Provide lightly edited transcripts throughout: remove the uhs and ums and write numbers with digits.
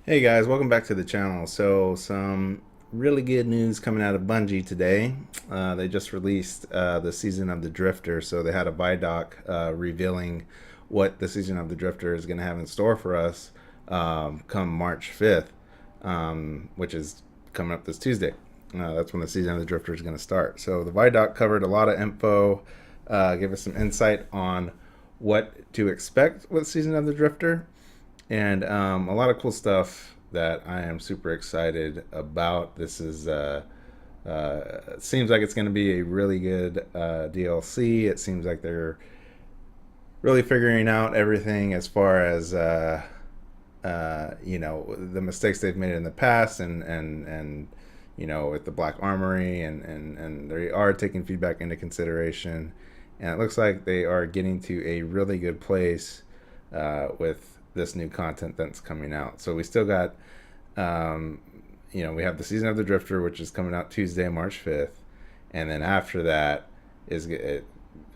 Hey guys, welcome back to the channel. So, some really good news coming out of Bungie today. They just released the season of the Drifter. So, they had a ViDoc revealing what the season of the Drifter is going to have in store for us come March 5th, which is coming up this Tuesday. That's when the season of the Drifter is going to start. So, the ViDoc covered a lot of info, gave us some insight on what to expect with season of the Drifter and a lot of cool stuff that I am super excited about. This is it seems like it's going to be a really good DLC. It seems like they're really figuring out everything as far as the mistakes they've made in the past, and with the Black Armory, and they are taking feedback into consideration, and it looks like they are getting to a really good place with this new content that's coming out. So we still got, we have the season of the Drifter, which is coming out Tuesday, March 5th, and then after that is it.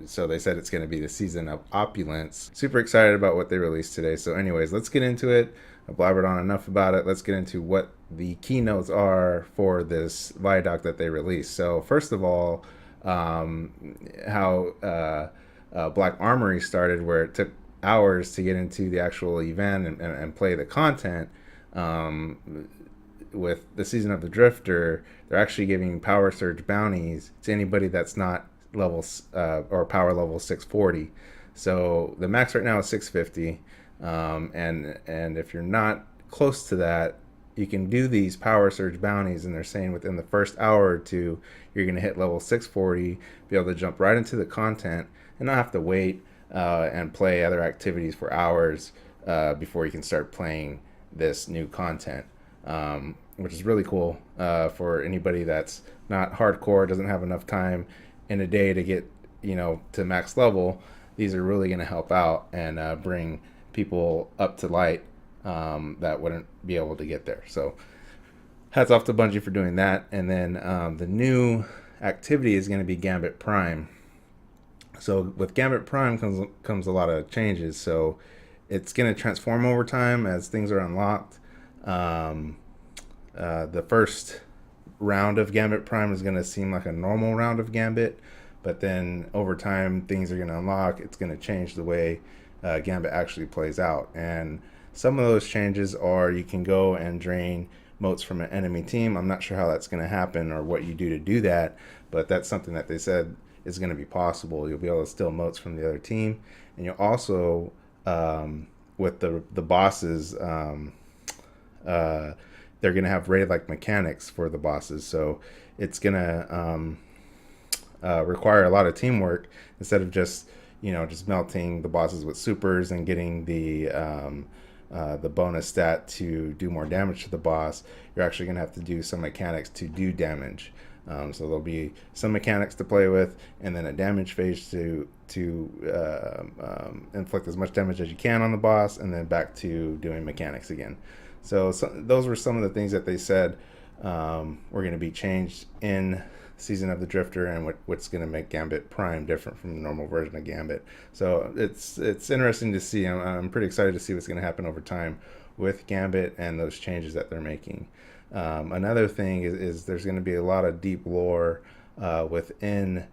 So they said it's going to be the season of opulence. Super excited about what they released today. So, anyways, let's get into it. I blabbered on enough about it. Let's get into what the keynotes are for this ViDoc that they released. So, first of all, how Black Armory started, where it took hours to get into the actual event and play the content. With the season of the Drifter, they're actually giving power surge bounties to anybody that's not level or power level 640. So the max right now is 650, and if you're not close to that, you can do these power surge bounties, and they're saying within the first hour or two, you're going to hit level 640, be able to jump right into the content, and not have to wait and play other activities for hours before you can start playing this new content, which is really cool for anybody that's not hardcore, doesn't have enough time in a day to get to max level. These are really going to help out and bring people up to light that wouldn't be able to get there. So hats off to Bungie for doing that. And then the new activity is going to be Gambit Prime. So with Gambit Prime comes a lot of changes. So it's going to transform over time as things are unlocked. The first round of Gambit Prime is going to seem like a normal round of Gambit, but then over time things are going to unlock. It's going to change the way Gambit actually plays out. And some of those changes are you can go and drain motes from an enemy team. I'm not sure how that's going to happen or what you do to do that, but that's something that they said is going to be possible. You'll be able to steal motes from the other team, and you'll also with the bosses, they're going to have raid like mechanics for the bosses. So it's going to require a lot of teamwork instead of just melting the bosses with supers and getting the bonus stat to do more damage to the boss. You're actually going to have to do some mechanics to do damage. So there'll be some mechanics to play with, and then a damage phase to inflict as much damage as you can on the boss, and then back to doing mechanics again. So those were some of the things that they said were going to be changed in Season of the Drifter, and what's going to make Gambit Prime different from the normal version of Gambit. So it's interesting to see. I'm pretty excited to see what's going to happen over time with Gambit and those changes that they're making. Another thing is there's going to be a lot of deep lore within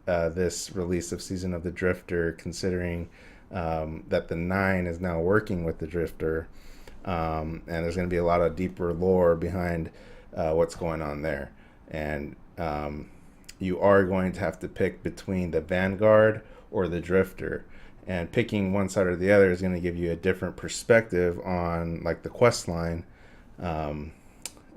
this release of Season of the Drifter, considering that the 9 is now working with the Drifter, and there's going to be a lot of deeper lore behind what's going on there. And you are going to have to pick between the Vanguard or the Drifter, and picking one side or the other is going to give you a different perspective on like the quest line,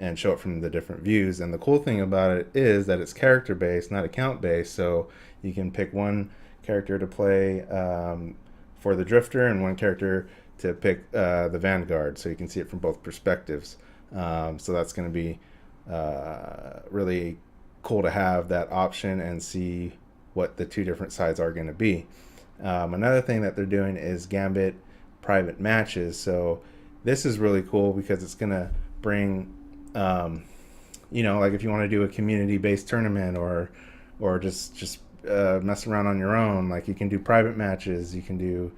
and show it from the different views. And the cool thing about it is that it's character based, not account based. So you can pick one character to play for the Drifter and one character to pick the Vanguard, so you can see it from both perspectives. So that's going to be really cool to have that option and see what the two different sides are going to be. Another thing that they're doing is Gambit private matches. So this is really cool because it's going to bring like if you want to do a community-based tournament or just mess around on your own, like you can do private matches, you can do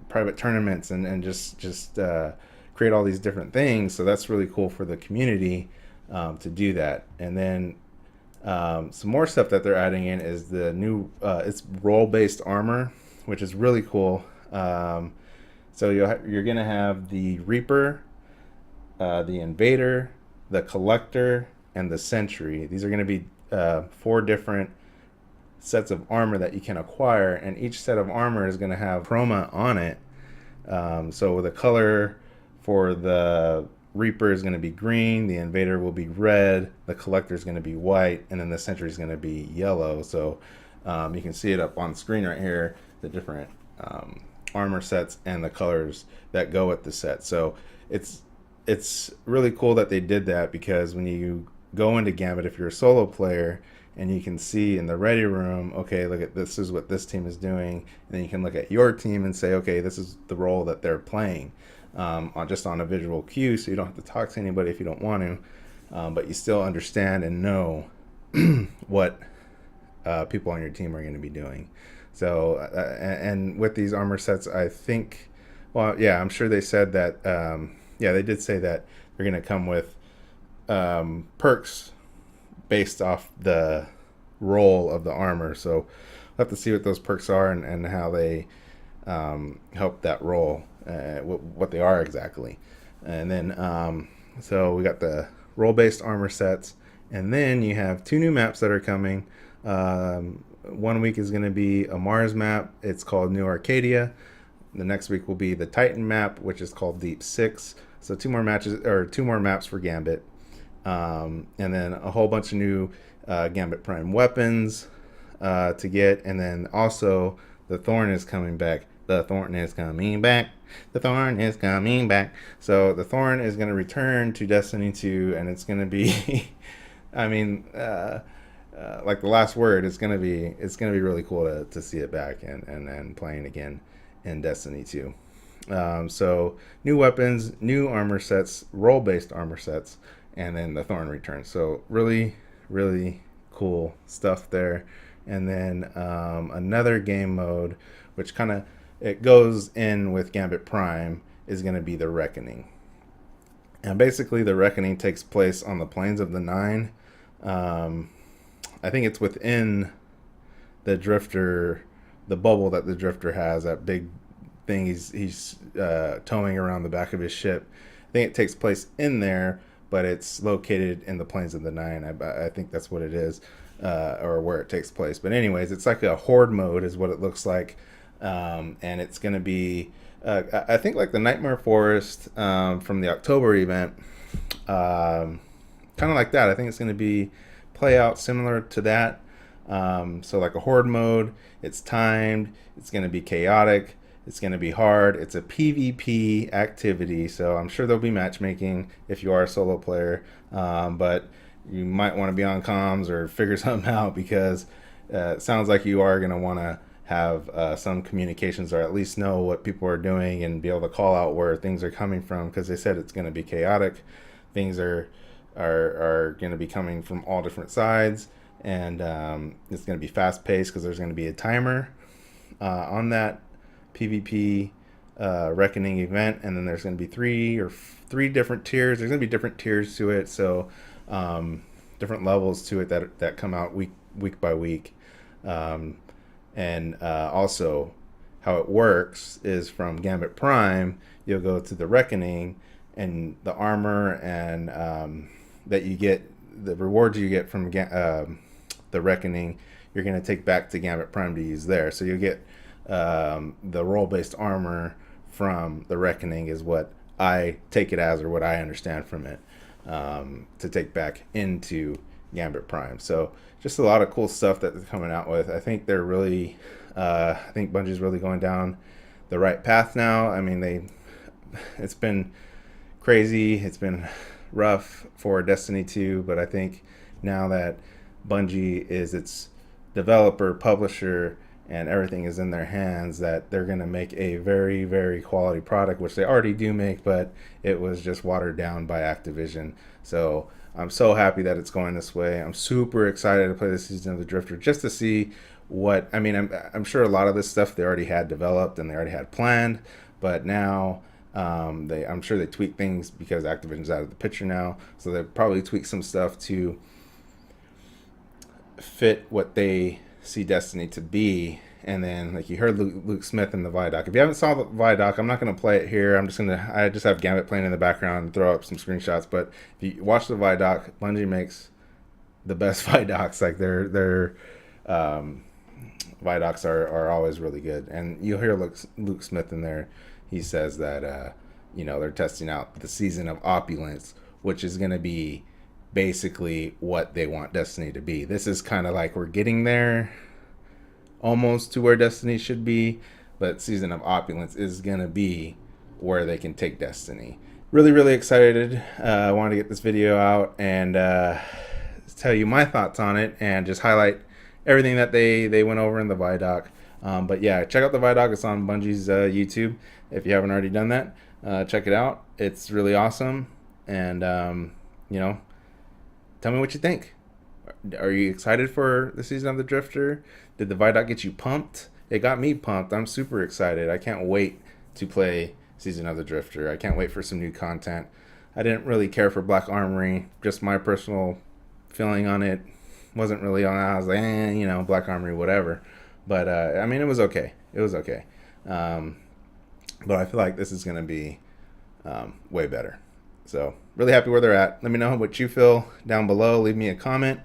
private tournaments, and just create all these different things. So that's really cool for the community to do that. And then some more stuff that they're adding in is the new it's role-based armor, which is really cool. So you're gonna have the Reaper, the Invader, the Collector, and the Sentry. These are gonna be 4 different sets of armor that you can acquire, and each set of armor is gonna have chroma on it. So the color for the Reaper is going to be green, the Invader will be red, the Collector is going to be white, and then the Sentry is going to be yellow. So you can see it up on screen right here, the different armor sets and the colors that go with the set. So it's really cool that they did that, because when you go into Gambit, if you're a solo player, and you can see in the ready room, okay, look at this is what this team is doing, and then you can look at your team and say, okay, this is the role that they're playing, just on a visual cue, so you don't have to talk to anybody if you don't want to, but you still understand and know what people on your team are going to be doing. So and with these armor sets, I think, well, yeah, I'm sure they said that, yeah, they did say that they're going to come with perks based off the role of the armor. So we'll have to see what those perks are and how they help that role, what they are exactly. And then so we got the role-based armor sets, and then you have 2 new maps that are coming. 1 week is going to be a Mars map. It's called New Arcadia. The next week will be the Titan map, which is called Deep 6. So 2 more maps for Gambit. And then a whole bunch of new Gambit Prime weapons to get. And then also the Thorn is coming back. The Thorn is coming back. The Thorn is coming back. So the Thorn is going to return to Destiny 2, and it's going to be, I mean, like the last word, it's going to be really cool to see it back and playing again in Destiny 2. So new weapons, new armor sets, role-based armor sets, and then the Thorn returns. So really, really cool stuff there. And then another game mode, which kind of it goes in with Gambit Prime, is going to be the Reckoning. And basically the Reckoning takes place on the Plains of the Nine. I think it's within the Drifter, the bubble that the Drifter has, that big thing he's towing around the back of his ship. I think it takes place in there, but it's located in the Plains of the Nine. I think that's what it is, or where it takes place. But anyways, it's like a horde mode is what it looks like. And it's going to be, I think, like the Nightmare Forest from the October event. Kind of like that. I think it's going to be play out similar to that. So like a horde mode, it's timed, it's going to be chaotic, it's going to be hard. It's a PvP activity, so I'm sure there'll be matchmaking if you are a solo player, but you might want to be on comms or figure something out, because it sounds like you are going to want to have some communications, or at least know what people are doing and be able to call out where things are coming from, because they said it's going to be chaotic. Things are going to be coming from all different sides, and it's going to be fast paced, because there's going to be a timer on that PvP Reckoning event, and then there's going to be three different tiers. There's going to be different tiers to it, so different levels to it that come out week by week. And also how it works is from Gambit Prime, you'll go to the Reckoning, and the armor and that you get, the rewards you get from the Reckoning, you're going to take back to Gambit Prime to use there. So you'll get the role-based armor from the Reckoning, is what I take it as, or what I understand from it, to take back into Gambit Prime. So just a lot of cool stuff that they're coming out with. I think they're really, I think Bungie's really going down the right path now. I mean, it's been crazy. It's been rough for Destiny 2, but I think now that Bungie is its developer, publisher, and everything is in their hands, that they're going to make a very, very quality product, which they already do make, but it was just watered down by Activision. So I'm so happy that it's going this way. I'm super excited to play this season of the Drifter, just to see what, I mean, I'm sure a lot of this stuff they already had developed and they already had planned, but now I'm sure they tweak things because Activision's out of the picture now, so they probably tweak some stuff to fit what they see Destiny to be. And then, like you heard Luke Smith in the ViDoc. If you haven't saw the ViDoc, I'm not going to play it here. I just have Gambit playing in the background and throw up some screenshots. But if you watch the ViDoc, Bungie makes the best ViDocs. Like their ViDocs are always really good. And you'll hear Luke Smith in there. He says that they're testing out the season of opulence, which is going to be basically what they want Destiny to be. This is kind of like we're getting there almost to where Destiny should be, but season of opulence is gonna be where they can take Destiny. Really, really excited. I wanted to get this video out and tell you my thoughts on it and just highlight everything that they went over in the ViDoc. But yeah, check out the ViDoc. It's on Bungie's YouTube. If you haven't already done that, check it out. It's really awesome. And tell me what you think. Are you excited for the season of the Drifter? Did the ViDoc get you pumped? It got me pumped. I'm super excited. I can't wait to play season of the Drifter. I can't wait for some new content. I didn't really care for Black Armory. Just my personal feeling on it wasn't really on. I was like, Black Armory, whatever. But it was okay. It was okay. But I feel like this is gonna be way better. So really happy where they're at. Let me know what you feel down below. Leave me a comment.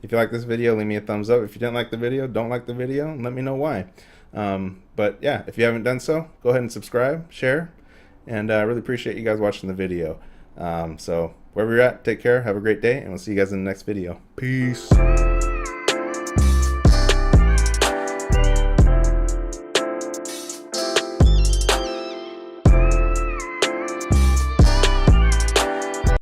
If you like this video, leave me a thumbs up. If you didn't like the video, don't like the video, let me know why. But yeah, if you haven't done so, go ahead and subscribe, share, and I really appreciate you guys watching the video. So wherever you're at, take care, have a great day, and we'll see you guys in the next video. Peace.